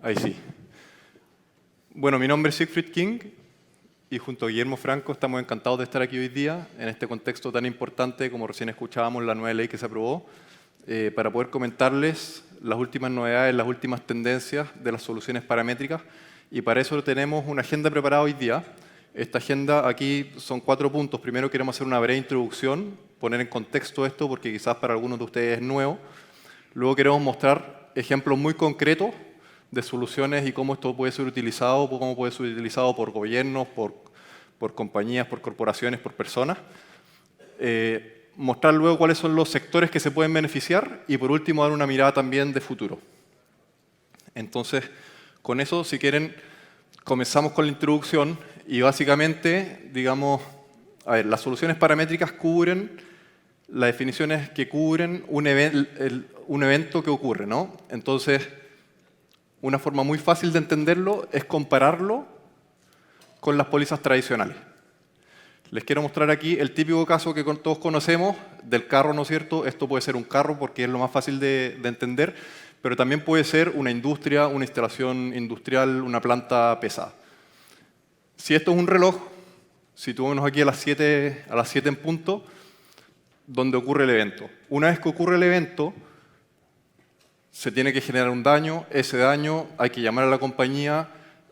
Ahí sí. Bueno, mi nombre es Siegfried King y junto a Guillermo Franco estamos encantados de estar aquí hoy día en este contexto tan importante como recién escuchábamos la nueva ley que se aprobó para poder comentarles las últimas novedades, las últimas tendencias de las soluciones paramétricas y para eso tenemos una agenda preparada hoy día. Esta agenda aquí son 4 puntos. Primero queremos hacer una breve introducción, poner en contexto esto porque quizás para algunos de ustedes es nuevo. Luego queremos mostrar ejemplos muy concretos de soluciones y cómo esto puede ser utilizado, cómo puede ser utilizado por gobiernos, por compañías, por corporaciones, por personas. Mostrar luego cuáles son los sectores que se pueden beneficiar y por último dar una mirada también de futuro. Entonces, con eso, si quieren, comenzamos con la introducción y básicamente, digamos, a ver, las soluciones paramétricas cubren las definiciones que cubren un evento que ocurre, ¿no? Entonces, una forma muy fácil de entenderlo es compararlo con las pólizas tradicionales. Les quiero mostrar aquí el típico caso que todos conocemos del carro, ¿no es cierto? Esto puede ser un carro porque es lo más fácil de entender, pero también puede ser una industria, una instalación industrial, una planta pesada. Si esto es un reloj, situémonos aquí a las 7 en punto, donde ocurre el evento. Una vez que ocurre el evento, se tiene que generar un daño, ese daño hay que llamar a la compañía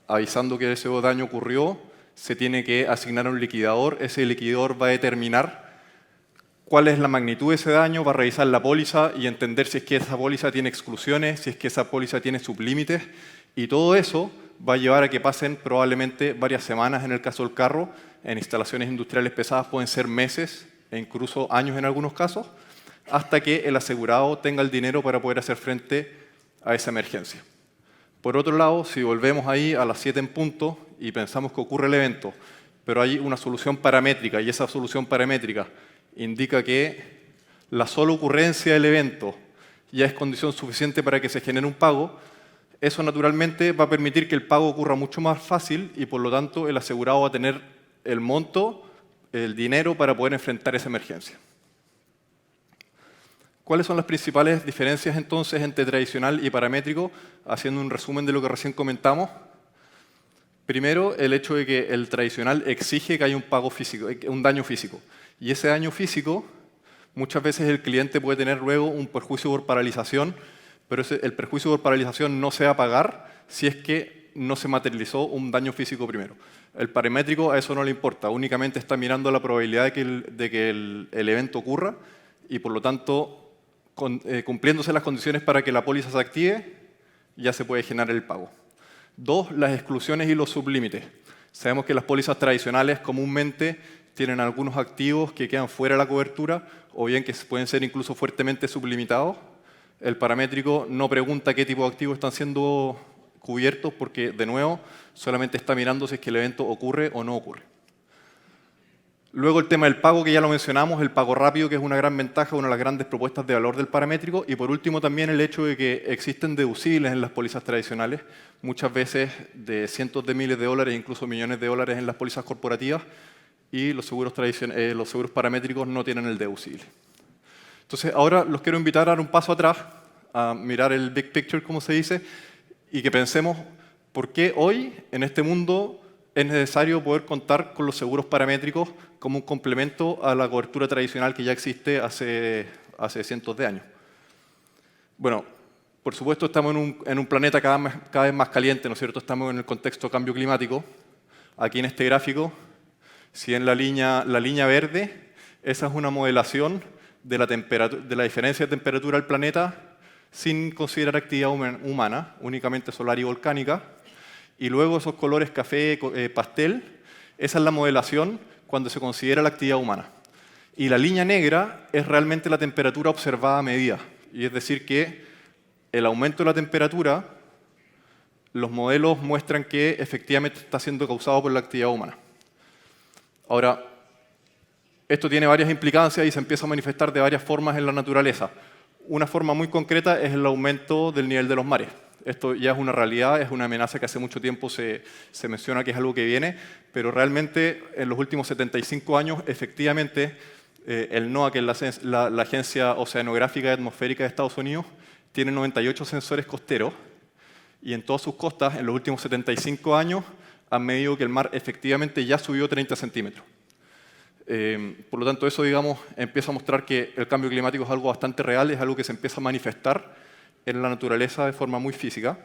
avisando que ese daño ocurrió, se tiene que asignar un liquidador, ese liquidador va a determinar cuál es la magnitud de ese daño, va a revisar la póliza y entender si es que esa póliza tiene exclusiones, si es que esa póliza tiene sublímites y todo eso va a llevar a que pasen probablemente varias semanas en el caso del carro, en instalaciones industriales pesadas pueden ser meses e incluso años en algunos casos, hasta que el asegurado tenga el dinero para poder hacer frente a esa emergencia. Por otro lado, si volvemos ahí a las 7 en punto y pensamos que ocurre el evento, pero hay una solución paramétrica y esa solución paramétrica indica que la sola ocurrencia del evento ya es condición suficiente para que se genere un pago, eso naturalmente va a permitir que el pago ocurra mucho más fácil y por lo tanto el asegurado va a tener el monto, el dinero para poder enfrentar esa emergencia. ¿Cuáles son las principales diferencias entonces entre tradicional y paramétrico? Haciendo un resumen de lo que recién comentamos. Primero, el hecho de que el tradicional exige que haya un pago físico, un daño físico. Y ese daño físico, muchas veces el cliente puede tener luego un perjuicio por paralización, pero el perjuicio por paralización no se va a pagar si es que no se materializó un daño físico primero. El paramétrico a eso no le importa, únicamente está mirando la probabilidad de que el evento ocurra y por lo tanto, cumpliéndose las condiciones para que la póliza se active, ya se puede generar el pago. 2, las exclusiones y los sublímites. Sabemos que las pólizas tradicionales comúnmente tienen algunos activos que quedan fuera de la cobertura o bien que pueden ser incluso fuertemente sublimitados. El paramétrico no pregunta qué tipo de activos están siendo cubiertos porque, de nuevo, solamente está mirando si es que el evento ocurre o no ocurre. Luego el tema del pago, que ya lo mencionamos, el pago rápido, que es una gran ventaja, una de las grandes propuestas de valor del paramétrico. Y por último también el hecho de que existen deducibles en las pólizas tradicionales, muchas veces de cientos de miles de dólares, incluso millones de dólares en las pólizas corporativas, y los seguros paramétricos no tienen el deducible. Entonces ahora los quiero invitar a dar un paso atrás, a mirar el big picture, como se dice, y que pensemos por qué hoy, en este mundo, es necesario poder contar con los seguros paramétricos como un complemento a la cobertura tradicional que ya existe hace cientos de años. Bueno, por supuesto estamos en un planeta cada vez más caliente, ¿no es cierto? Estamos en el contexto de cambio climático. Aquí en este gráfico, si en la línea verde, esa es una modelación de la diferencia de temperatura del planeta sin considerar actividad humana, únicamente solar y volcánica. Y luego esos colores café, pastel, esa es la modelación cuando se considera la actividad humana. Y la línea negra es realmente la temperatura observada a medida. Y es decir que el aumento de la temperatura, los modelos muestran que efectivamente está siendo causado por la actividad humana. Ahora, esto tiene varias implicancias y se empieza a manifestar de varias formas en la naturaleza. Una forma muy concreta es el aumento del nivel de los mares. Esto ya es una realidad, es una amenaza que hace mucho tiempo se menciona que es algo que viene, pero realmente en los últimos 75 años, efectivamente, el NOAA, que es la Agencia Oceanográfica y Atmosférica de Estados Unidos, tiene 98 sensores costeros y en todas sus costas, en los últimos 75 años, han medido que el mar efectivamente ya subió 30 centímetros. Por lo tanto, eso, digamos, empieza a mostrar que el cambio climático es algo bastante real, es algo que se empieza a manifestar en la naturaleza de forma muy física.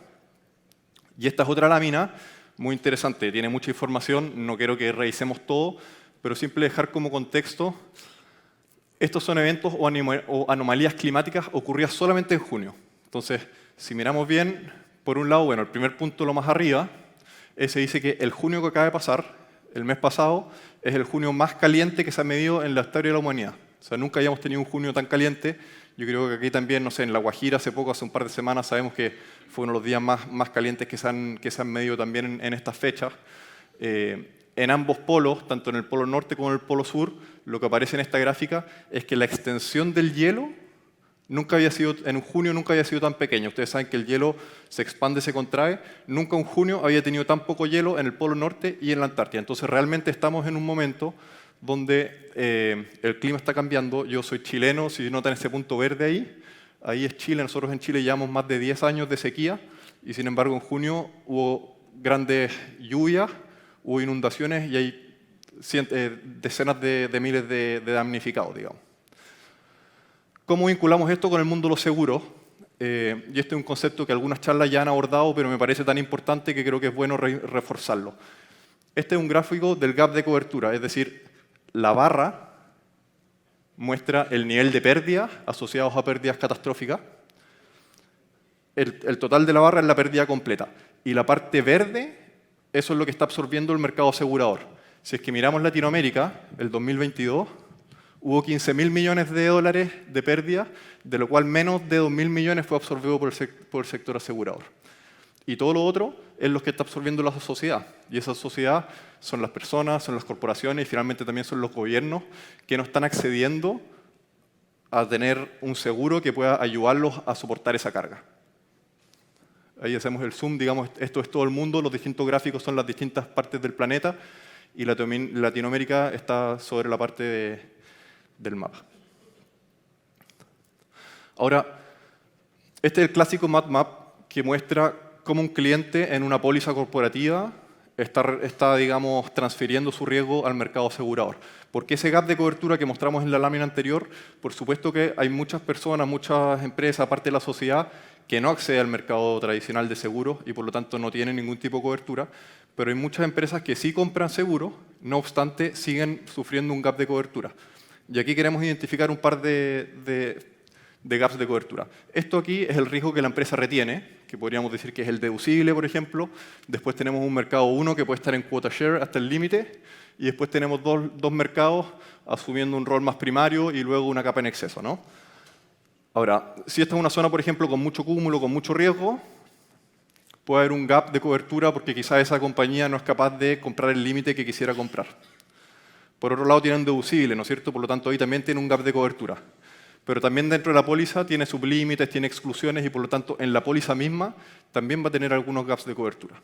Y esta es otra lámina muy interesante, tiene mucha información, no quiero que revisemos todo, pero simple dejar como contexto, estos son eventos o anomalías climáticas ocurridas solamente en junio. Entonces, si miramos bien, por un lado, bueno, el primer punto, lo más arriba, ese dice que el junio que acaba de pasar, el mes pasado, es el junio más caliente que se ha medido en la historia de la humanidad. O sea, nunca habíamos tenido un junio tan caliente. Yo creo que aquí también, no sé, en La Guajira hace poco, hace un par de semanas, sabemos que fue uno de los días más calientes que se han medido también en estas fechas. En ambos polos, tanto en el polo norte como en el polo sur, lo que aparece en esta gráfica es que la extensión del hielo en un junio nunca había sido tan pequeña. Ustedes saben que el hielo se expande, se contrae. Nunca un junio había tenido tan poco hielo en el polo norte y en la Antártida. Entonces realmente estamos en un momento donde el clima está cambiando. Yo soy chileno, si notan ese punto verde ahí es Chile. Nosotros en Chile llevamos más de 10 años de sequía y sin embargo en junio hubo grandes lluvias, hubo inundaciones y hay decenas de miles de damnificados, digamos. ¿Cómo vinculamos esto con el mundo de los seguros? Y este es un concepto que algunas charlas ya han abordado, pero me parece tan importante que creo que es bueno reforzarlo. Este es un gráfico del gap de cobertura, es decir, la barra muestra el nivel de pérdidas asociados a pérdidas catastróficas. El total de la barra es la pérdida completa. Y la parte verde, eso es lo que está absorbiendo el mercado asegurador. Si es que miramos Latinoamérica, el 2022, hubo 15.000 millones de dólares de pérdidas, de lo cual menos de 2.000 millones fue absorbido por el sector asegurador. Y todo lo otro es lo que está absorbiendo la sociedad. Y esa sociedad son las personas, son las corporaciones y finalmente también son los gobiernos que no están accediendo a tener un seguro que pueda ayudarlos a soportar esa carga. Ahí hacemos el zoom, digamos, esto es todo el mundo, los distintos gráficos son las distintas partes del planeta y Latinoamérica está sobre la parte del mapa. Ahora, este es el clásico map que muestra cómo un cliente en una póliza corporativa está, digamos, transfiriendo su riesgo al mercado asegurador. Porque ese gap de cobertura que mostramos en la lámina anterior, por supuesto que hay muchas personas, muchas empresas, aparte de la sociedad, que no acceden al mercado tradicional de seguros y por lo tanto no tienen ningún tipo de cobertura, pero hay muchas empresas que sí compran seguros, no obstante siguen sufriendo un gap de cobertura. Y aquí queremos identificar un par de gaps de cobertura. Esto aquí es el riesgo que la empresa retiene, que podríamos decir que es el deducible, por ejemplo. Después tenemos un mercado 1 que puede estar en quota share hasta el límite. Y después tenemos dos mercados asumiendo un rol más primario y luego una capa en exceso, ¿no? Ahora, si esta es una zona, por ejemplo, con mucho cúmulo, con mucho riesgo, puede haber un gap de cobertura porque quizás esa compañía no es capaz de comprar el límite que quisiera comprar. Por otro lado, tiene un deducible, ¿no es cierto? Por lo tanto, ahí también tiene un gap de cobertura. Pero también dentro de la póliza tiene sublímites, tiene exclusiones y por lo tanto en la póliza misma también va a tener algunos gaps de cobertura.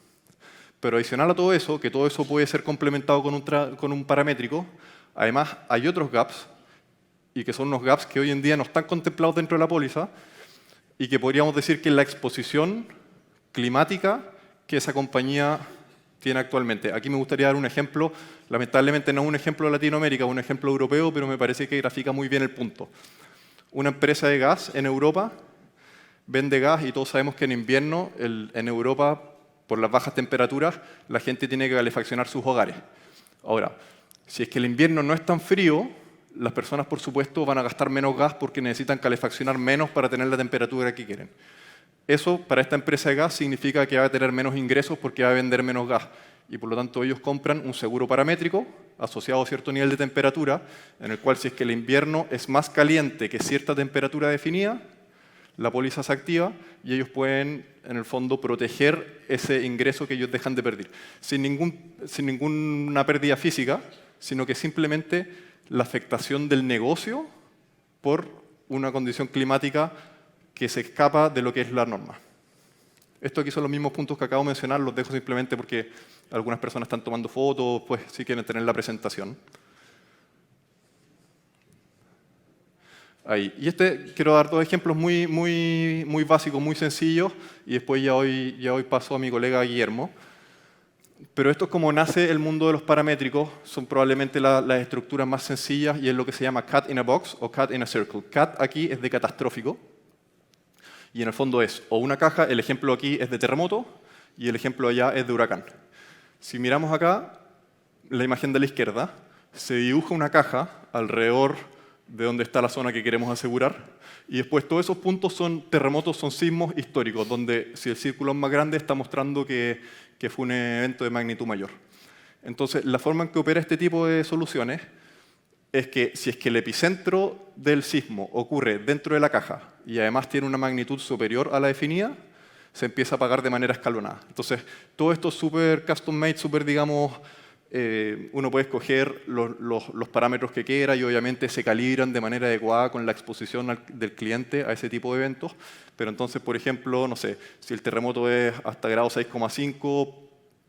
Pero adicional a todo eso, que todo eso puede ser complementado con un paramétrico, además hay otros gaps, y que son unos gaps que hoy en día no están contemplados dentro de la póliza, y que podríamos decir que es la exposición climática que esa compañía tiene actualmente. Aquí me gustaría dar un ejemplo, lamentablemente no un ejemplo de Latinoamérica, un ejemplo europeo, pero me parece que grafica muy bien el punto. Una empresa de gas en Europa vende gas y todos sabemos que en invierno en Europa, por las bajas temperaturas, la gente tiene que calefaccionar sus hogares. Ahora, si es que el invierno no es tan frío, las personas, por supuesto, van a gastar menos gas porque necesitan calefaccionar menos para tener la temperatura que quieren. Eso, para esta empresa de gas, significa que va a tener menos ingresos porque va a vender menos gas. Y por lo tanto ellos compran un seguro paramétrico asociado a cierto nivel de temperatura, en el cual si es que el invierno es más caliente que cierta temperatura definida, la póliza se activa y ellos pueden, en el fondo, proteger ese ingreso que ellos dejan de perder. Sin ninguna pérdida física, sino que simplemente la afectación del negocio por una condición climática que se escapa de lo que es la norma. Esto aquí son los mismos puntos que acabo de mencionar, los dejo simplemente porque algunas personas están tomando fotos, pues si quieren tener la presentación. ahí. Y quiero dar dos ejemplos muy básicos, muy sencillos, y después ya hoy paso a mi colega Guillermo. Pero esto es como nace el mundo de los paramétricos, son probablemente las estructuras más sencillas y es lo que se llama cat in a box o cat in a circle. Cat aquí es de catastrófico y en el fondo es o una caja, el ejemplo aquí es de terremoto y el ejemplo allá es de huracán. Si miramos acá, la imagen de la izquierda, se dibuja una caja alrededor de donde está la zona que queremos asegurar y después todos esos puntos son terremotos, son sismos históricos, donde si el círculo es más grande está mostrando que fue un evento de magnitud mayor. Entonces, la forma en que opera este tipo de soluciones es que si es que el epicentro del sismo ocurre dentro de la caja y además tiene una magnitud superior a la definida, se empieza a pagar de manera escalonada. Entonces, todo esto es súper custom made, súper, digamos, uno puede escoger los parámetros que quiera y obviamente se calibran de manera adecuada con la exposición del cliente a ese tipo de eventos. Pero entonces, por ejemplo, no sé, si el terremoto es hasta grado 6,5,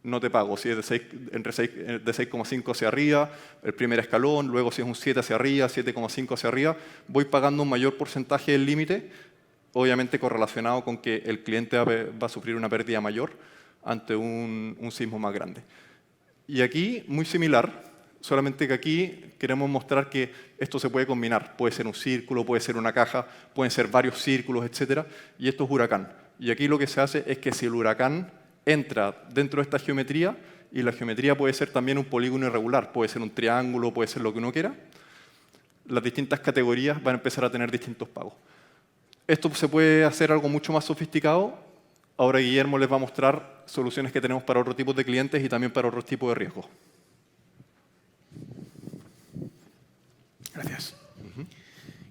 no te pago. Si es de 6,5 hacia arriba, el primer escalón, luego si es un 7 hacia arriba, 7,5 hacia arriba, voy pagando un mayor porcentaje del límite, obviamente correlacionado con que el cliente va a sufrir una pérdida mayor ante un sismo más grande. Y aquí, muy similar, solamente que aquí queremos mostrar que esto se puede combinar. Puede ser un círculo, puede ser una caja, pueden ser varios círculos, etc. Y esto es huracán. Y aquí lo que se hace es que si el huracán entra dentro de esta geometría, y la geometría puede ser también un polígono irregular, puede ser un triángulo, puede ser lo que uno quiera, las distintas categorías van a empezar a tener distintos pagos. Esto se puede hacer algo mucho más sofisticado. Ahora Guillermo les va a mostrar soluciones que tenemos para otros tipos de clientes y también para otros tipos de riesgos. Gracias.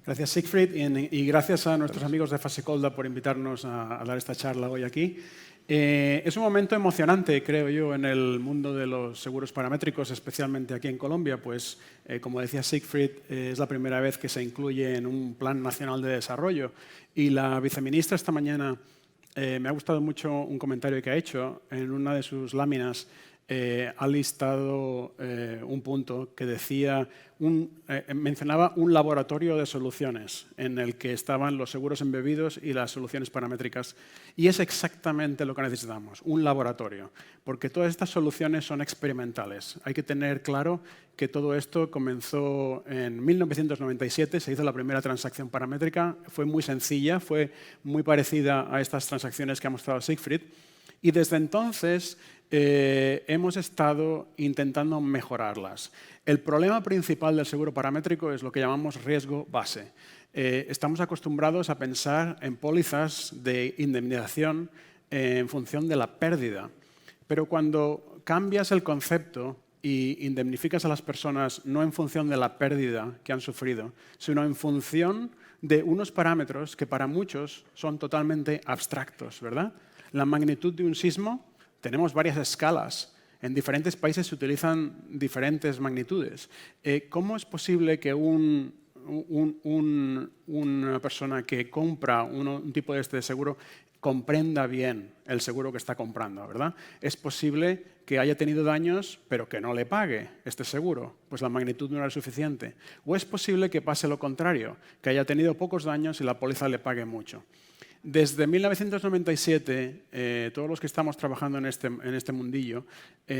Gracias, Siegfried, y gracias a nuestros amigos de Fasecolda por invitarnos a dar esta charla hoy aquí. Es un momento emocionante, creo yo, en el mundo de los seguros paramétricos, especialmente aquí en Colombia, pues, como decía Siegfried, es la primera vez que se incluye en un plan nacional de desarrollo. Y la viceministra esta mañana me ha gustado mucho un comentario que ha hecho. En una de sus láminas ha listado un punto que decía, mencionaba un laboratorio de soluciones en el que estaban los seguros embebidos y las soluciones paramétricas. Y es exactamente lo que necesitamos, un laboratorio, porque todas estas soluciones son experimentales. Hay que tener claro que todo esto comenzó en 1997, se hizo la primera transacción paramétrica, fue muy sencilla, fue muy parecida a estas transacciones que ha mostrado Siegfried, y desde entonces hemos estado intentando mejorarlas. El problema principal del seguro paramétrico es lo que llamamos riesgo base. Estamos acostumbrados a pensar en pólizas de indemnización en función de la pérdida, pero cuando cambias el concepto y indemnificas a las personas no en función de la pérdida que han sufrido, sino en función de unos parámetros que para muchos son totalmente abstractos, ¿verdad? La magnitud de un sismo, tenemos varias escalas. En diferentes países se utilizan diferentes magnitudes. ¿Cómo es posible que una persona que compra un tipo de este seguro comprenda bien el seguro que está comprando, ¿verdad? Es posible que haya tenido daños, pero que no le pague este seguro, pues la magnitud no era suficiente. O es posible que pase lo contrario, que haya tenido pocos daños y la póliza le pague mucho. Desde 1997, todos los que estamos trabajando en este mundillo,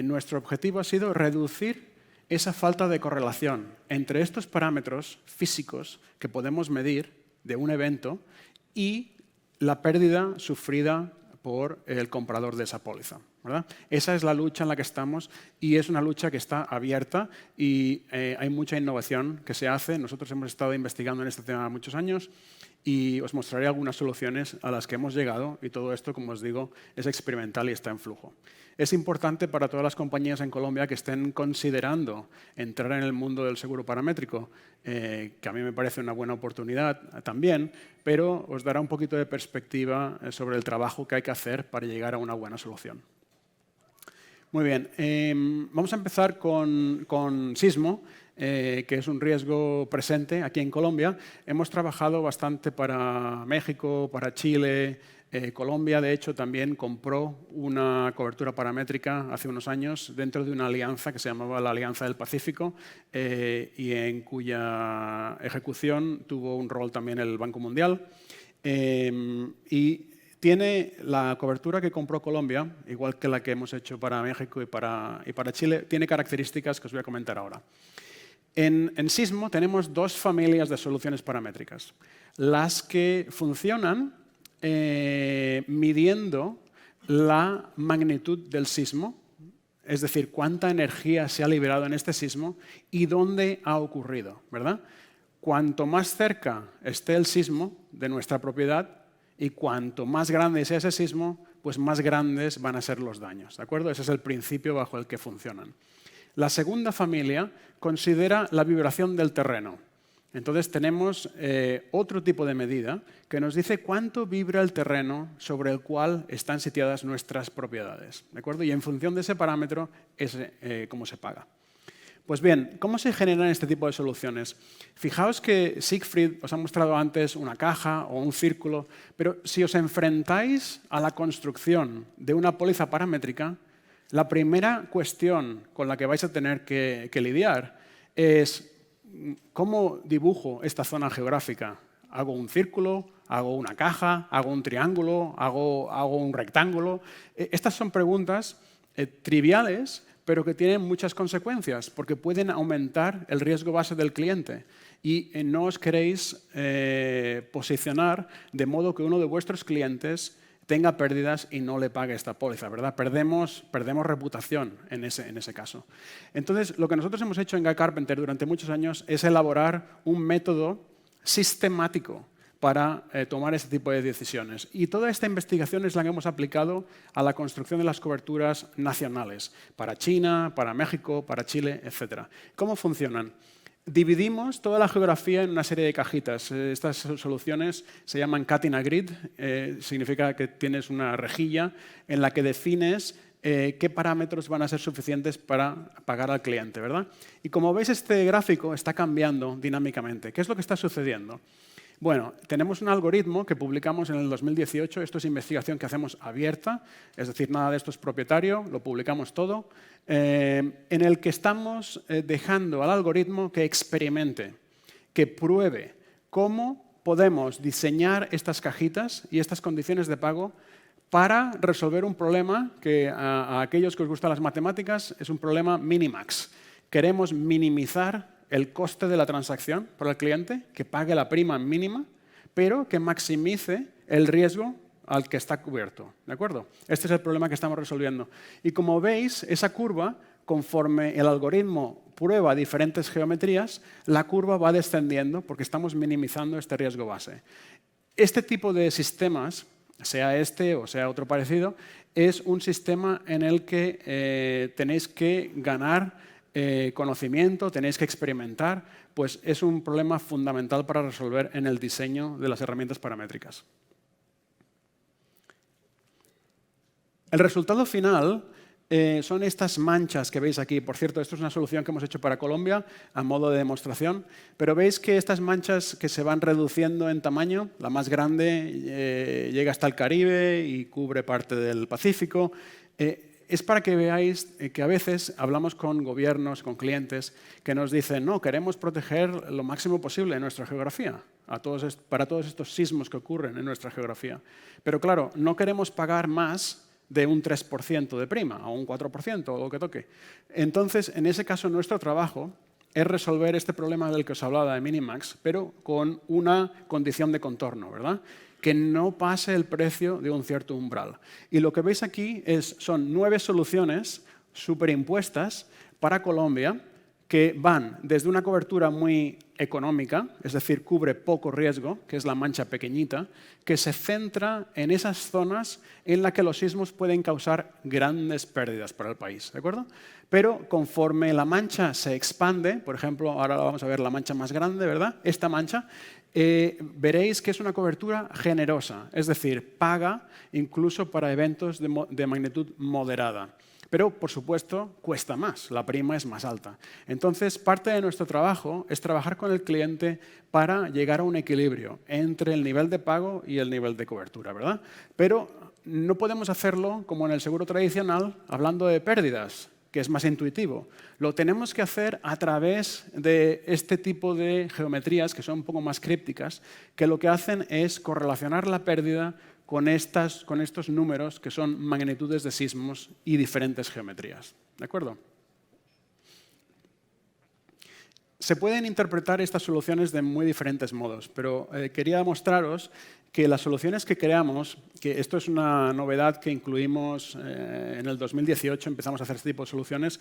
nuestro objetivo ha sido reducir esa falta de correlación entre estos parámetros físicos que podemos medir de un evento y la pérdida sufrida por el comprador de esa póliza, ¿verdad? Esa es la lucha en la que estamos y es una lucha que está abierta y hay mucha innovación que se hace. Nosotros hemos estado investigando en este tema muchos años y os mostraré algunas soluciones a las que hemos llegado y todo esto, como os digo, es experimental y está en flujo. Es importante para todas las compañías en Colombia que estén considerando entrar en el mundo del seguro paramétrico, que a mí me parece una buena oportunidad también, pero os dará un poquito de perspectiva sobre el trabajo que hay que hacer para llegar a una buena solución. Muy bien, vamos a empezar con sismo, que es un riesgo presente aquí en Colombia. Hemos trabajado bastante para México, para Chile, Colombia, de hecho, también compró una cobertura paramétrica hace unos años dentro de una alianza que se llamaba la Alianza del Pacífico y en cuya ejecución tuvo un rol también el Banco Mundial. Y tiene la cobertura que compró Colombia, igual que la que hemos hecho para México y para Chile, tiene características que os voy a comentar ahora. En Sismo tenemos dos familias de soluciones paramétricas. Las que funcionan midiendo la magnitud del sismo, es decir, cuánta energía se ha liberado en este sismo y dónde ha ocurrido, ¿verdad? Cuanto más cerca esté el sismo de nuestra propiedad y cuanto más grande sea ese sismo, pues más grandes van a ser los daños, ¿de acuerdo? Ese es el principio bajo el que funcionan. La segunda familia considera la vibración del terreno. Entonces tenemos otro tipo de medida que nos dice cuánto vibra el terreno sobre el cual están sitiadas nuestras propiedades, ¿de acuerdo? Y en función de ese parámetro es cómo se paga. Pues bien, ¿cómo se generan este tipo de soluciones? Fijaos que Siegfried os ha mostrado antes una caja o un círculo, pero si os enfrentáis a la construcción de una póliza paramétrica, la primera cuestión con la que vais a tener que lidiar es ¿cómo dibujo esta zona geográfica? ¿Hago un círculo? ¿Hago una caja? ¿Hago un triángulo? ¿Hago un rectángulo? Estas son preguntas triviales, pero que tienen muchas consecuencias, porque pueden aumentar el riesgo base del cliente. Y no os queréis posicionar de modo que uno de vuestros clientes tenga pérdidas y no le pague esta póliza, ¿verdad? Perdemos reputación en ese caso. Entonces, lo que nosotros hemos hecho en Guy Carpenter durante muchos años es elaborar un método sistemático para tomar este tipo de decisiones. Y toda esta investigación es la que hemos aplicado a la construcción de las coberturas nacionales, para China, para México, para Chile, etc. ¿Cómo funcionan? Dividimos toda la geografía en una serie de cajitas. Estas soluciones se llaman cut in a grid. Significa que tienes una rejilla en la que defines qué parámetros van a ser suficientes para pagar al cliente, ¿verdad? Y como veis, este gráfico está cambiando dinámicamente. ¿Qué es lo que está sucediendo? Bueno, tenemos un algoritmo que publicamos en el 2018. Esto es investigación que hacemos abierta, es decir, nada de esto es propietario, lo publicamos todo, en el que estamos dejando al algoritmo que experimente, que pruebe cómo podemos diseñar estas cajitas y estas condiciones de pago para resolver un problema que a aquellos que os gustan las matemáticas es un problema minimax. Queremos minimizar el coste de la transacción para el cliente, que pague la prima mínima, pero que maximice el riesgo al que está cubierto, ¿de acuerdo? Este es el problema que estamos resolviendo. Y como veis, esa curva, conforme el algoritmo prueba diferentes geometrías, la curva va descendiendo porque estamos minimizando este riesgo base. Este tipo de sistemas, sea este o sea otro parecido, es un sistema en el que tenéis que ganar conocimiento, tenéis que experimentar, pues es un problema fundamental para resolver en el diseño de las herramientas paramétricas. El resultado final son estas manchas que veis aquí. Por cierto, esto es una solución que hemos hecho para Colombia a modo de demostración, pero veis que estas manchas que se van reduciendo en tamaño, la más grande llega hasta el Caribe y cubre parte del Pacífico. Es para que veáis que a veces hablamos con gobiernos, con clientes, que nos dicen, no, queremos proteger lo máximo posible nuestra geografía, para todos estos sismos que ocurren en nuestra geografía. Pero claro, no queremos pagar más de un 3% de prima, o un 4%, o lo que toque. Entonces, en ese caso, nuestro trabajo es resolver este problema del que os hablaba de Minimax, pero con una condición de contorno, ¿verdad? Que no pase el precio de un cierto umbral. Y lo que veis aquí son 9 soluciones superimpuestas para Colombia que van desde una cobertura muy económica, es decir, cubre poco riesgo, que es la mancha pequeñita, que se centra en esas zonas en las que los sismos pueden causar grandes pérdidas para el país, ¿de acuerdo? Pero conforme la mancha se expande, por ejemplo, ahora vamos a ver la mancha más grande, ¿verdad? Esta mancha, veréis que es una cobertura generosa, es decir, paga incluso para eventos de magnitud moderada. Pero, por supuesto, cuesta más, la prima es más alta. Entonces, parte de nuestro trabajo es trabajar con el cliente para llegar a un equilibrio entre el nivel de pago y el nivel de cobertura, ¿verdad? Pero no podemos hacerlo como en el seguro tradicional, hablando de pérdidas, que es más intuitivo. Lo tenemos que hacer a través de este tipo de geometrías, que son un poco más crípticas, que lo que hacen es correlacionar la pérdida con estos números que son magnitudes de sismos y diferentes geometrías. ¿De acuerdo? Se pueden interpretar estas soluciones de muy diferentes modos, pero quería mostraros que las soluciones que creamos, que esto es una novedad que incluimos en el 2018, empezamos a hacer este tipo de soluciones,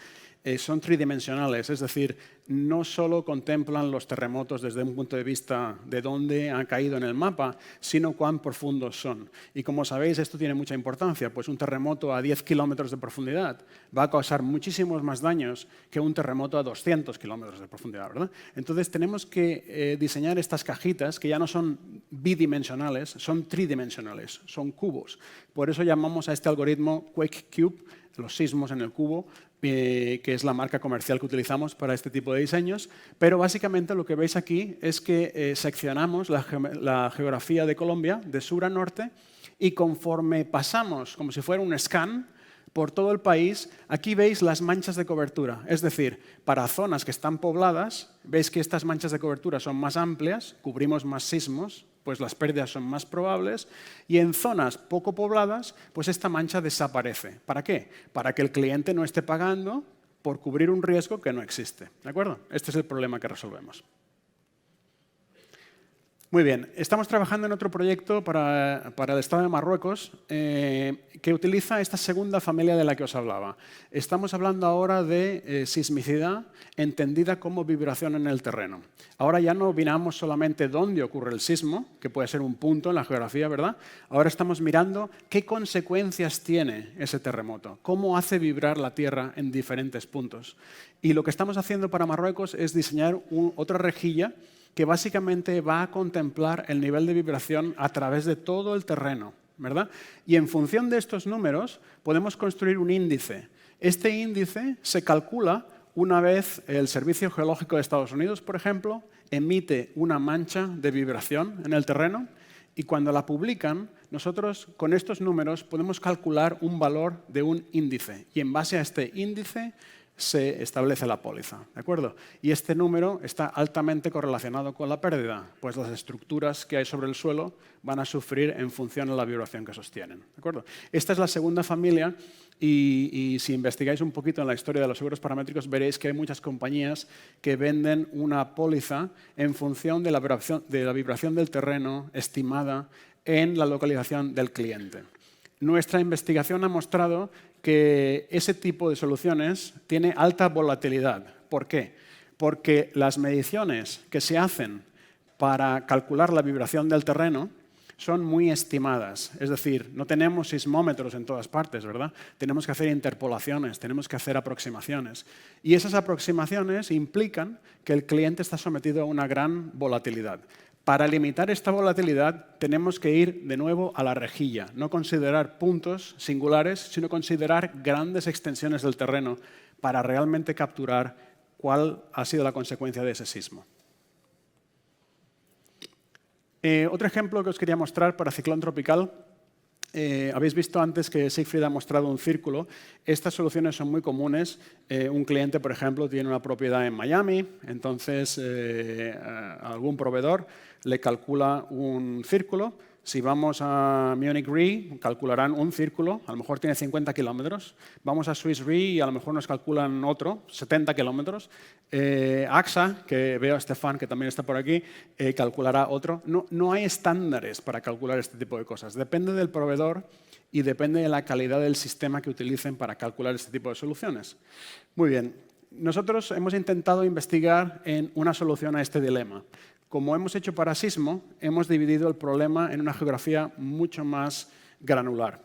son tridimensionales, es decir, no solo contemplan los terremotos desde un punto de vista de dónde han caído en el mapa, sino cuán profundos son. Y como sabéis, esto tiene mucha importancia, pues un terremoto a 10 kilómetros de profundidad va a causar muchísimos más daños que un terremoto a 200 kilómetros de profundidad, ¿verdad? Entonces tenemos que diseñar estas cajitas que ya no son bidimensionales, son tridimensionales, son cubos. Por eso llamamos a este algoritmo Quake Cube, los sismos en el cubo, que es la marca comercial que utilizamos para este tipo de diseños. Pero básicamente lo que veis aquí es que seccionamos la geografía de Colombia de sur a norte y conforme pasamos, como si fuera un scan, por todo el país, aquí veis las manchas de cobertura. Es decir, para zonas que están pobladas, veis que estas manchas de cobertura son más amplias, cubrimos más sismos, pues las pérdidas son más probables, y en zonas poco pobladas, pues esta mancha desaparece. ¿Para qué? Para que el cliente no esté pagando por cubrir un riesgo que no existe. ¿De acuerdo? Este es el problema que resolvemos. Muy bien, estamos trabajando en otro proyecto para el Estado de Marruecos que utiliza esta segunda familia de la que os hablaba. Estamos hablando ahora de sismicidad entendida como vibración en el terreno. Ahora ya no miramos solamente dónde ocurre el sismo, que puede ser un punto en la geografía, ¿verdad? Ahora estamos mirando qué consecuencias tiene ese terremoto, cómo hace vibrar la Tierra en diferentes puntos. Y lo que estamos haciendo para Marruecos es diseñar otra rejilla que básicamente va a contemplar el nivel de vibración a través de todo el terreno, ¿verdad? Y en función de estos números podemos construir un índice. Este índice se calcula una vez el Servicio Geológico de Estados Unidos, por ejemplo, emite una mancha de vibración en el terreno y cuando la publican, nosotros con estos números podemos calcular un valor de un índice y en base a este índice se establece la póliza, ¿de acuerdo? Y este número está altamente correlacionado con la pérdida, pues las estructuras que hay sobre el suelo van a sufrir en función de la vibración que sostienen, ¿de acuerdo? Esta es la segunda familia y si investigáis un poquito en la historia de los seguros paramétricos veréis que hay muchas compañías que venden una póliza en función de la vibración del terreno estimada en la localización del cliente. Nuestra investigación ha mostrado que ese tipo de soluciones tiene alta volatilidad. ¿Por qué? Porque las mediciones que se hacen para calcular la vibración del terreno son muy estimadas. Es decir, no tenemos sismómetros en todas partes, ¿verdad? Tenemos que hacer interpolaciones, tenemos que hacer aproximaciones. Y esas aproximaciones implican que el cliente está sometido a una gran volatilidad. Para limitar esta volatilidad tenemos que ir de nuevo a la rejilla, no considerar puntos singulares, sino considerar grandes extensiones del terreno para realmente capturar cuál ha sido la consecuencia de ese sismo. Otro ejemplo que os quería mostrar para ciclón tropical. Habéis visto antes que Siegfried ha mostrado un círculo. Estas soluciones son muy comunes. Un cliente, por ejemplo, tiene una propiedad en Miami, entonces algún proveedor le calcula un círculo. Si vamos a Munich Re, calcularán un círculo, a lo mejor tiene 50 kilómetros. Vamos a Swiss Re y a lo mejor nos calculan otro, 70 kilómetros. AXA, que veo a Stefan, que también está por aquí, calculará otro. No hay estándares para calcular este tipo de cosas. Depende del proveedor y depende de la calidad del sistema que utilicen para calcular este tipo de soluciones. Muy bien. Nosotros hemos intentado investigar en una solución a este dilema. Como hemos hecho para sismo, hemos dividido el problema en una geografía mucho más granular.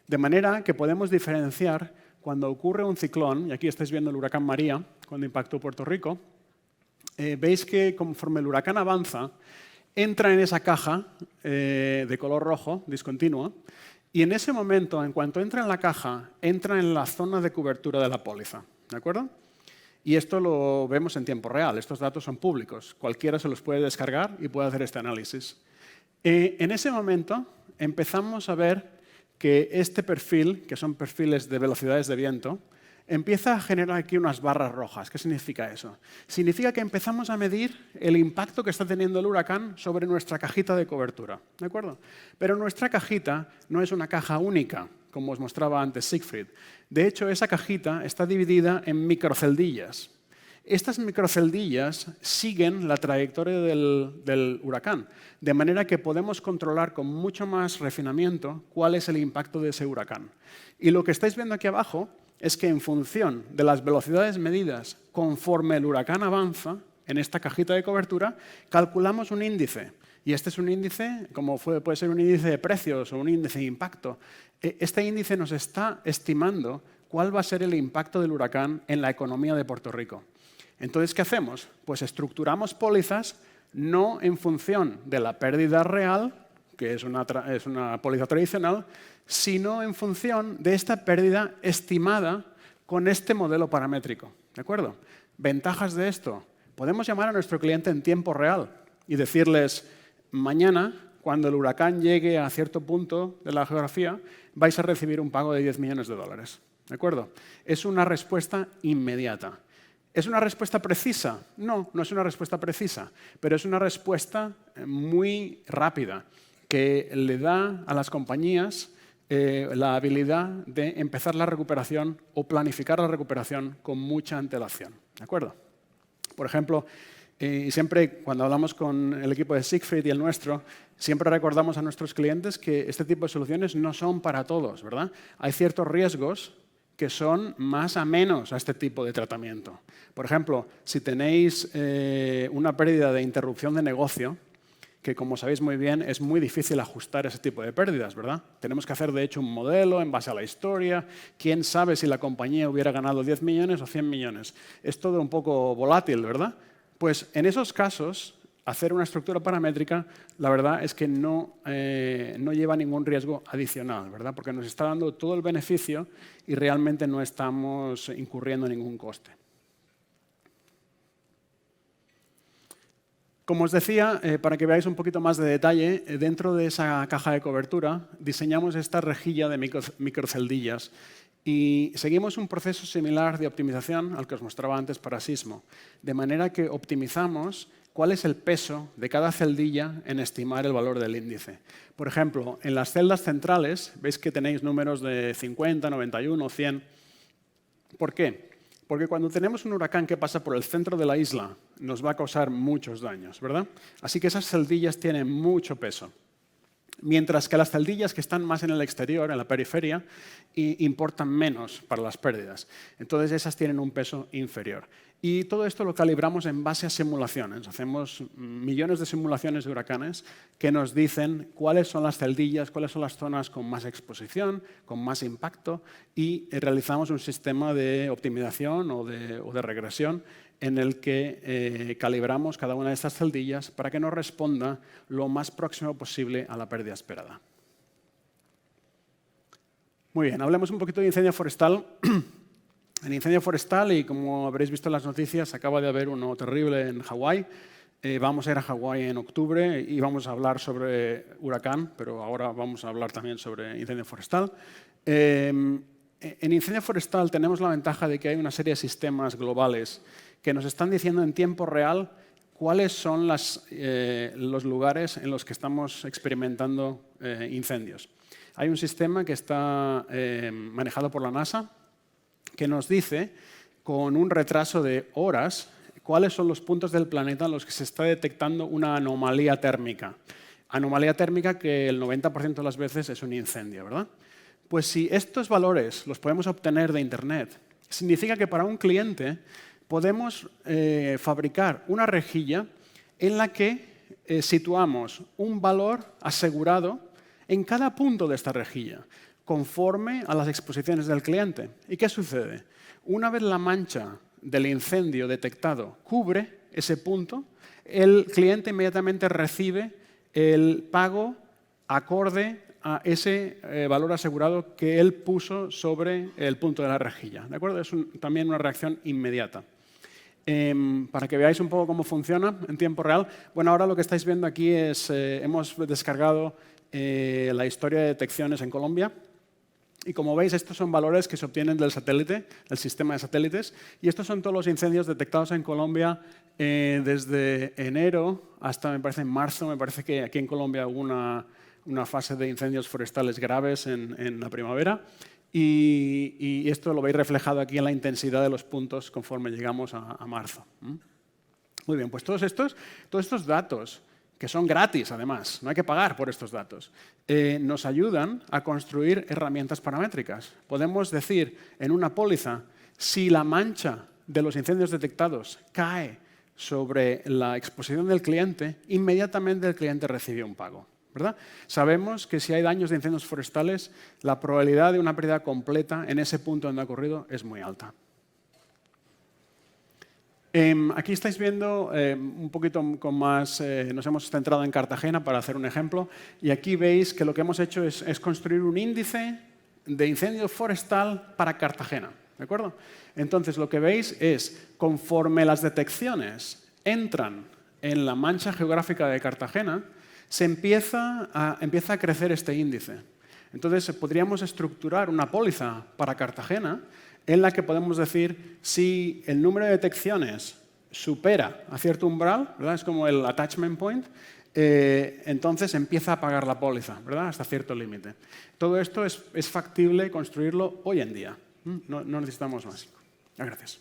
De manera que podemos diferenciar cuando ocurre un ciclón, y aquí estáis viendo el huracán María, cuando impactó Puerto Rico, veis que conforme el huracán avanza, entra en esa caja de color rojo, discontinua, Y en ese momento, en cuanto entra en la caja, entra en la zona de cobertura de la póliza. ¿De acuerdo? Y esto lo vemos en tiempo real. Estos datos son públicos. Cualquiera se los puede descargar y puede hacer este análisis. En ese momento empezamos a ver que este perfil, que son perfiles de velocidades de viento, empieza a generar aquí unas barras rojas. ¿Qué significa eso? Significa que empezamos a medir el impacto que está teniendo el huracán sobre nuestra cajita de cobertura. ¿De acuerdo? Pero nuestra cajita no es una caja única, como os mostraba antes Siegfried. De hecho, esa cajita está dividida en microceldillas. Estas microceldillas siguen la trayectoria del huracán, de manera que podemos controlar con mucho más refinamiento cuál es el impacto de ese huracán. Y lo que estáis viendo aquí abajo es que en función de las velocidades medidas conforme el huracán avanza, en esta cajita de cobertura, calculamos un índice. Y este es un índice, como puede ser un índice de precios o un índice de impacto. Este índice nos está estimando cuál va a ser el impacto del huracán en la economía de Puerto Rico. Entonces, ¿qué hacemos? Pues estructuramos pólizas no en función de la pérdida real, que es una póliza tradicional, sino en función de esta pérdida estimada con este modelo paramétrico. ¿De acuerdo? Ventajas de esto. Podemos llamar a nuestro cliente en tiempo real y decirles, mañana, cuando el huracán llegue a cierto punto de la geografía, vais a recibir un pago de 10 millones de dólares. ¿De acuerdo? Es una respuesta inmediata. ¿Es una respuesta precisa? No, no es una respuesta precisa, pero es una respuesta muy rápida que le da a las compañías la habilidad de empezar la recuperación o planificar la recuperación con mucha antelación. ¿De acuerdo? Por ejemplo, y siempre cuando hablamos con el equipo de Siegfried y el nuestro, siempre recordamos a nuestros clientes que este tipo de soluciones no son para todos, ¿verdad? Hay ciertos riesgos que son más amenos a este tipo de tratamiento. Por ejemplo, si tenéis una pérdida de interrupción de negocio, que como sabéis muy bien es muy difícil ajustar ese tipo de pérdidas, ¿verdad? Tenemos que hacer de hecho un modelo en base a la historia. ¿Quién sabe si la compañía hubiera ganado 10 millones o 100 millones? Es todo un poco volátil, ¿verdad? Pues en esos casos, hacer una estructura paramétrica, la verdad es que no lleva ningún riesgo adicional, ¿verdad? Porque nos está dando todo el beneficio y realmente no estamos incurriendo en ningún coste. Como os decía, para que veáis un poquito más de detalle, dentro de esa caja de cobertura diseñamos esta rejilla de microceldillas y seguimos un proceso similar de optimización al que os mostraba antes para Sismo, de manera que optimizamos cuál es el peso de cada celdilla en estimar el valor del índice. Por ejemplo, en las celdas centrales veis que tenéis números de 50, 91, 100. ¿Por qué? Porque cuando tenemos un huracán que pasa por el centro de la isla, nos va a causar muchos daños, ¿verdad? Así que esas celdillas tienen mucho peso. Mientras que las celdillas que están más en el exterior, en la periferia, importan menos para las pérdidas. Entonces, esas tienen un peso inferior. Y todo esto lo calibramos en base a simulaciones. Hacemos millones de simulaciones de huracanes que nos dicen cuáles son las celdillas, cuáles son las zonas con más exposición, con más impacto, y realizamos un sistema de optimización o de regresión en el que calibramos cada una de estas celdillas para que nos responda lo más próximo posible a la pérdida esperada. Muy bien, hablemos un poquito de incendio forestal. En incendio forestal, y como habréis visto en las noticias, acaba de haber uno terrible en Hawái. Vamos a ir a Hawái en octubre y vamos a hablar sobre huracán, pero ahora vamos a hablar también sobre incendio forestal. En incendio forestal tenemos la ventaja de que hay una serie de sistemas globales que nos están diciendo en tiempo real cuáles son los lugares en los que estamos experimentando incendios. Hay un sistema que está manejado por la NASA que nos dice, con un retraso de horas, cuáles son los puntos del planeta en los que se está detectando una anomalía térmica. Anomalía térmica que el 90% de las veces es un incendio, ¿verdad? Pues si estos valores los podemos obtener de Internet, significa que para un cliente podemos fabricar una rejilla en la que situamos un valor asegurado en cada punto de esta rejilla, conforme a las exposiciones del cliente. ¿Y qué sucede? Una vez la mancha del incendio detectado cubre ese punto, el cliente inmediatamente recibe el pago acorde a ese valor asegurado que él puso sobre el punto de la rejilla. ¿De acuerdo? Es también una reacción inmediata. Para que veáis un poco cómo funciona en tiempo real, bueno, ahora lo que estáis viendo aquí es, hemos descargado la historia de detecciones en Colombia. Y como veis, estos son valores que se obtienen del satélite, del sistema de satélites. Y estos son todos los incendios detectados en Colombia desde enero hasta, me parece, marzo. Me parece que aquí en Colombia hubo una fase de incendios forestales graves en la primavera. Y esto lo veis reflejado aquí en la intensidad de los puntos conforme llegamos a marzo. Muy bien, pues todos estos datos, que son gratis además, no hay que pagar por estos datos, nos ayudan a construir herramientas paramétricas. Podemos decir en una póliza, si la mancha de los incendios detectados cae sobre la exposición del cliente, inmediatamente el cliente recibe un pago, ¿verdad? Sabemos que si hay daños de incendios forestales, la probabilidad de una pérdida completa en ese punto donde ha ocurrido es muy alta. Aquí estáis viendo un poquito con más, nos hemos centrado en Cartagena para hacer un ejemplo, y aquí veis que lo que hemos hecho es construir un índice de incendio forestal para Cartagena, ¿de acuerdo? Entonces lo que veis es, conforme las detecciones entran en la mancha geográfica de Cartagena, se empieza a crecer este índice. Entonces podríamos estructurar una póliza para Cartagena en la que podemos decir si el número de detecciones supera a cierto umbral, ¿verdad? Es como el attachment point, entonces empieza a pagar la póliza, ¿verdad? Hasta cierto límite. Todo esto es factible construirlo hoy en día. No necesitamos más. Gracias.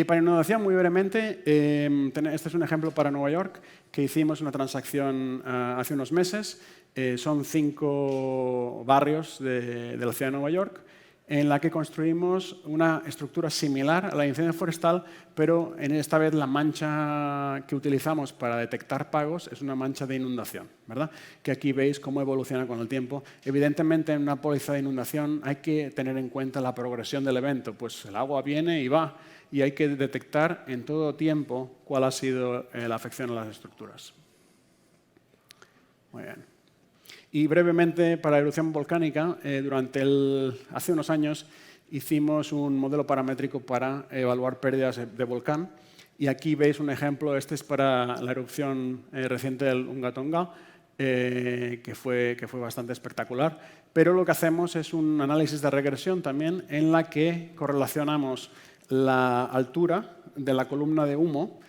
Para innovación, muy brevemente, este es un ejemplo para Nueva York, que hicimos una transacción hace unos meses. Son 5 barrios de la ciudad de Nueva York, en la que construimos una estructura similar a la de incendio forestal, pero en esta vez la mancha que utilizamos para detectar pagos es una mancha de inundación, ¿verdad? Que aquí veis cómo evoluciona con el tiempo. Evidentemente, en una póliza de inundación hay que tener en cuenta la progresión del evento, pues el agua viene y va, y hay que detectar en todo tiempo cuál ha sido la afección a las estructuras. Muy bien. Y brevemente, para la erupción volcánica, hace unos años hicimos un modelo paramétrico para evaluar pérdidas de volcán. Y aquí veis un ejemplo, este es para la erupción reciente del Unga Tonga, que fue bastante espectacular. Pero lo que hacemos es un análisis de regresión también, en la que correlacionamos la altura de la columna de humo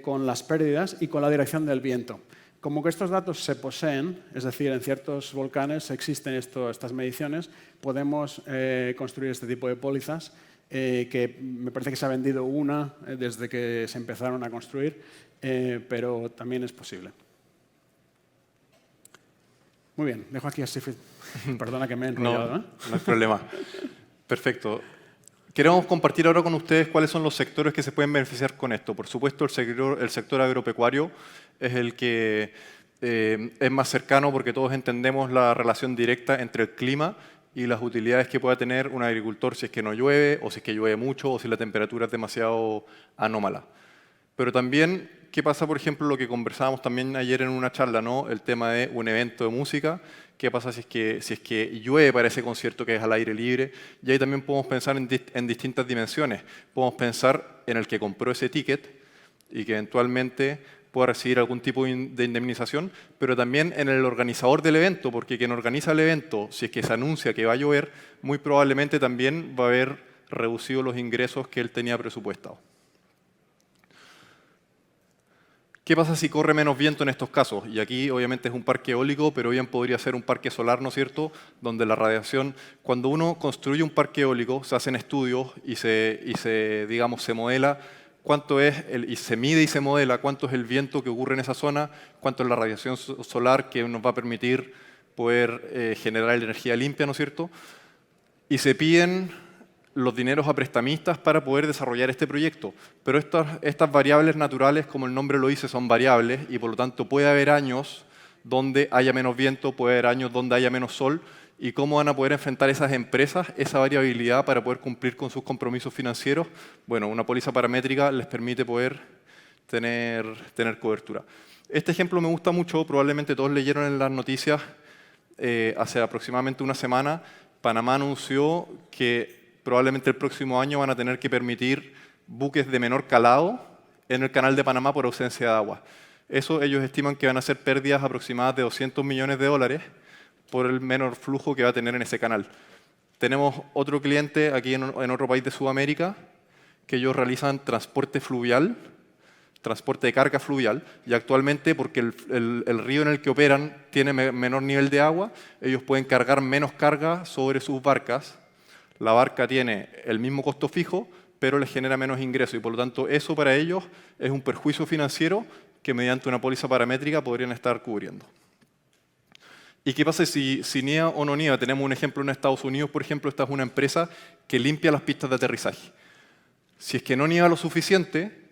con las pérdidas y con la dirección del viento. Como que estos datos se poseen, es decir, en ciertos volcanes existen estas mediciones, podemos construir este tipo de pólizas, que me parece que se ha vendido una desde que se empezaron a construir, pero también es posible. Muy bien, dejo aquí a Siegfried. Perdona que me he enrollado. No hay problema. Perfecto. Queremos compartir ahora con ustedes cuáles son los sectores que se pueden beneficiar con esto. Por supuesto, el sector agropecuario es el que es más cercano porque todos entendemos la relación directa entre el clima y las utilidades que pueda tener un agricultor si es que no llueve, o si es que llueve mucho, o si la temperatura es demasiado anómala. Pero también, ¿qué pasa, por ejemplo, lo que conversábamos también ayer en una charla, ¿no? El tema de un evento de música? ¿Qué pasa si es que llueve para ese concierto que es al aire libre? Y ahí también podemos pensar en distintas dimensiones. Podemos pensar en el que compró ese ticket y que eventualmente pueda recibir algún tipo de indemnización, pero también en el organizador del evento, porque quien organiza el evento, si es que se anuncia que va a llover, muy probablemente también va a haber reducido los ingresos que él tenía presupuestados. ¿Qué pasa si corre menos viento en estos casos? Y aquí obviamente es un parque eólico, pero bien podría ser un parque solar, ¿no es cierto?, donde la radiación, cuando uno construye un parque eólico, se hacen estudios y se modela cuánto es, y se mide y se modela cuánto es el viento que ocurre en esa zona, cuánto es la radiación solar que nos va a permitir poder generar energía limpia, ¿no es cierto? Y se piden los dineros a prestamistas para poder desarrollar este proyecto. Pero estas variables naturales, como el nombre lo dice, son variables y por lo tanto puede haber años donde haya menos viento, puede haber años donde haya menos sol. ¿Y cómo van a poder enfrentar esas empresas esa variabilidad para poder cumplir con sus compromisos financieros? Bueno, una póliza paramétrica les permite poder tener cobertura. Este ejemplo me gusta mucho, probablemente todos leyeron en las noticias, hace aproximadamente una semana, Panamá anunció que probablemente el próximo año van a tener que permitir buques de menor calado en el canal de Panamá por ausencia de agua. Eso ellos estiman que van a ser pérdidas aproximadas de $200 millones por el menor flujo que va a tener en ese canal. Tenemos otro cliente aquí en otro país de Sudamérica que ellos realizan transporte fluvial, transporte de carga fluvial, y actualmente, porque el río en el que operan tiene menor nivel de agua, ellos pueden cargar menos carga sobre sus barcas. La barca tiene el mismo costo fijo, pero les genera menos ingreso, y por lo tanto eso para ellos es un perjuicio financiero que mediante una póliza paramétrica podrían estar cubriendo. ¿Y qué pasa si nieva o no nieva? Tenemos un ejemplo en Estados Unidos, por ejemplo, esta es una empresa que limpia las pistas de aterrizaje. Si es que no nieva lo suficiente,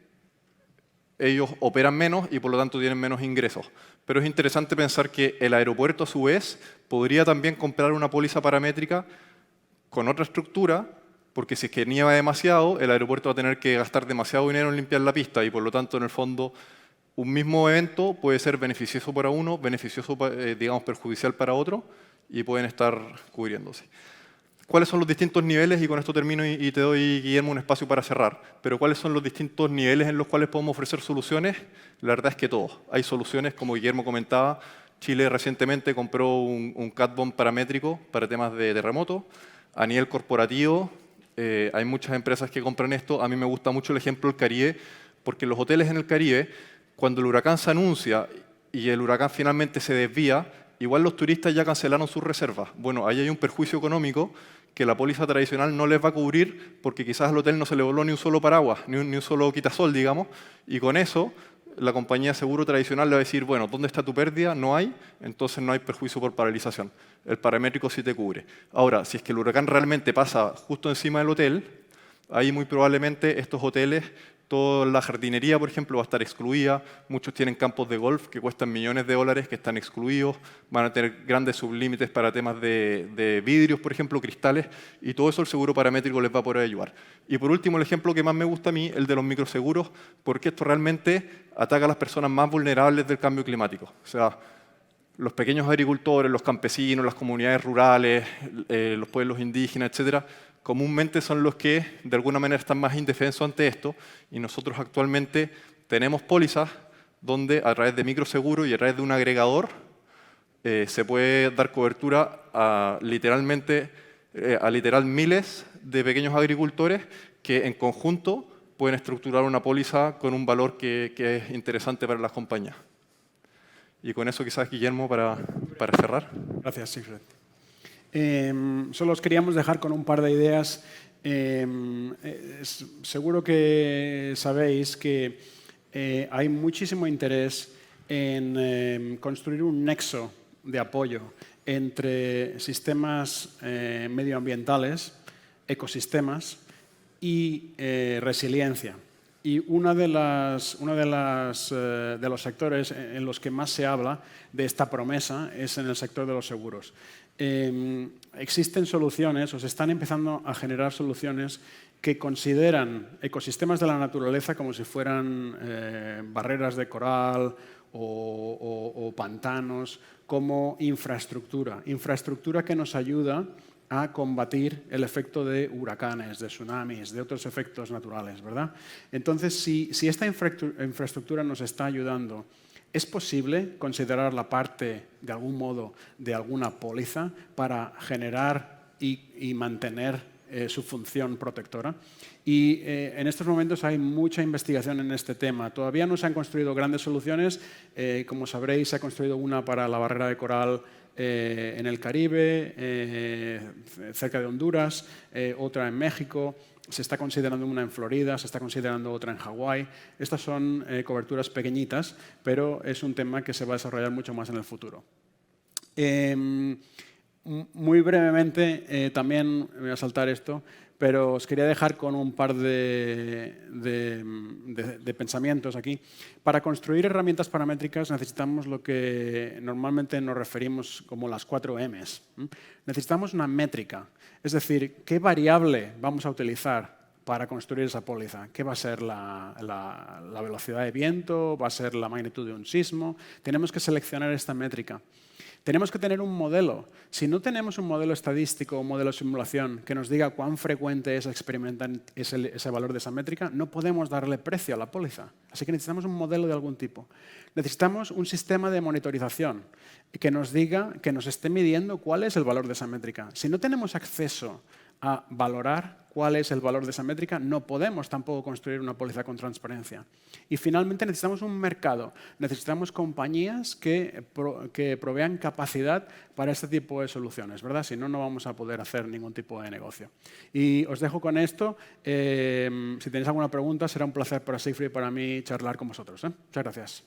ellos operan menos y por lo tanto tienen menos ingresos. Pero es interesante pensar que el aeropuerto a su vez podría también comprar una póliza paramétrica con otra estructura, porque si es que nieva demasiado, el aeropuerto va a tener que gastar demasiado dinero en limpiar la pista y por lo tanto en el fondo un mismo evento puede ser beneficioso para uno, beneficioso, digamos, perjudicial para otro y pueden estar cubriéndose. ¿Cuáles son los distintos niveles? Y con esto termino y te doy, Guillermo, un espacio para cerrar. Pero ¿cuáles son los distintos niveles en los cuales podemos ofrecer soluciones? La verdad es que todos. Hay soluciones, como Guillermo comentaba, Chile recientemente compró un cat bond paramétrico para temas de terremoto. A nivel corporativo, hay muchas empresas que compran esto. A mí me gusta mucho el ejemplo del Caribe, porque los hoteles en el Caribe, cuando el huracán se anuncia y el huracán finalmente se desvía, igual los turistas ya cancelaron sus reservas. Bueno, ahí hay un perjuicio económico que la póliza tradicional no les va a cubrir porque quizás al hotel no se le voló ni un solo paraguas, ni un solo quitasol, digamos, y con eso la compañía de seguro tradicional le va a decir, bueno, ¿dónde está tu pérdida? No hay, entonces no hay perjuicio por paralización. El paramétrico sí te cubre. Ahora, si es que el huracán realmente pasa justo encima del hotel, ahí muy probablemente estos hoteles, toda la jardinería, por ejemplo, va a estar excluida. Muchos tienen campos de golf que cuestan millones de dólares, que están excluidos. Van a tener grandes sublímites para temas de vidrios, por ejemplo, cristales. Y todo eso el seguro paramétrico les va a poder ayudar. Y por último, el ejemplo que más me gusta a mí, el de los microseguros, porque esto realmente ataca a las personas más vulnerables del cambio climático. O sea, los pequeños agricultores, los campesinos, las comunidades rurales, los pueblos indígenas, etcétera, comúnmente son los que de alguna manera están más indefensos ante esto y nosotros actualmente tenemos pólizas donde a través de microseguros y a través de un agregador se puede dar cobertura a literal miles de pequeños agricultores que en conjunto pueden estructurar una póliza con un valor que es interesante para las compañías. Y con eso quizás, Guillermo, para cerrar. Gracias, Sigfred. Solo os queríamos dejar con un par de ideas. Seguro que sabéis que hay muchísimo interés en construir un nexo de apoyo entre sistemas medioambientales, ecosistemas y resiliencia. Y uno de los sectores en los que más se habla de esta promesa es en el sector de los seguros. Existen soluciones, o se están empezando a generar soluciones que consideran ecosistemas de la naturaleza como si fueran barreras de coral o pantanos, como infraestructura que nos ayuda a combatir el efecto de huracanes, de tsunamis, de otros efectos naturales, ¿verdad? Entonces, si esta infraestructura nos está ayudando, ¿es posible considerarla parte, de algún modo, de alguna póliza para generar y mantener su función protectora? Y en estos momentos hay mucha investigación en este tema. Todavía no se han construido grandes soluciones. Como sabréis, se ha construido una para la barrera de coral en el Caribe, cerca de Honduras, otra en México. Se está considerando una en Florida, se está considerando otra en Hawái. Estas son coberturas pequeñitas, pero es un tema que se va a desarrollar mucho más en el futuro. Muy brevemente, también me voy a saltar esto, pero os quería dejar con un par de pensamientos aquí. Para construir herramientas paramétricas necesitamos lo que normalmente nos referimos como las 4 M's. Necesitamos una métrica, es decir, qué variable vamos a utilizar para construir esa póliza. ¿Qué va a ser la velocidad de viento? ¿Va a ser la magnitud de un sismo? Tenemos que seleccionar esta métrica. Tenemos que tener un modelo. Si no tenemos un modelo estadístico o un modelo de simulación que nos diga cuán frecuente es experimentar ese valor de esa métrica, no podemos darle precio a la póliza. Así que necesitamos un modelo de algún tipo. Necesitamos un sistema de monitorización que nos diga, que nos esté midiendo cuál es el valor de esa métrica. Si no tenemos acceso a valorar cuál es el valor de esa métrica, no podemos tampoco construir una póliza con transparencia. Y finalmente necesitamos un mercado, necesitamos compañías que provean capacidad para este tipo de soluciones, ¿verdad? Si no, no vamos a poder hacer ningún tipo de negocio. Y os dejo con esto. Si tenéis alguna pregunta, será un placer para Siegfried y para mí charlar con vosotros. Muchas gracias.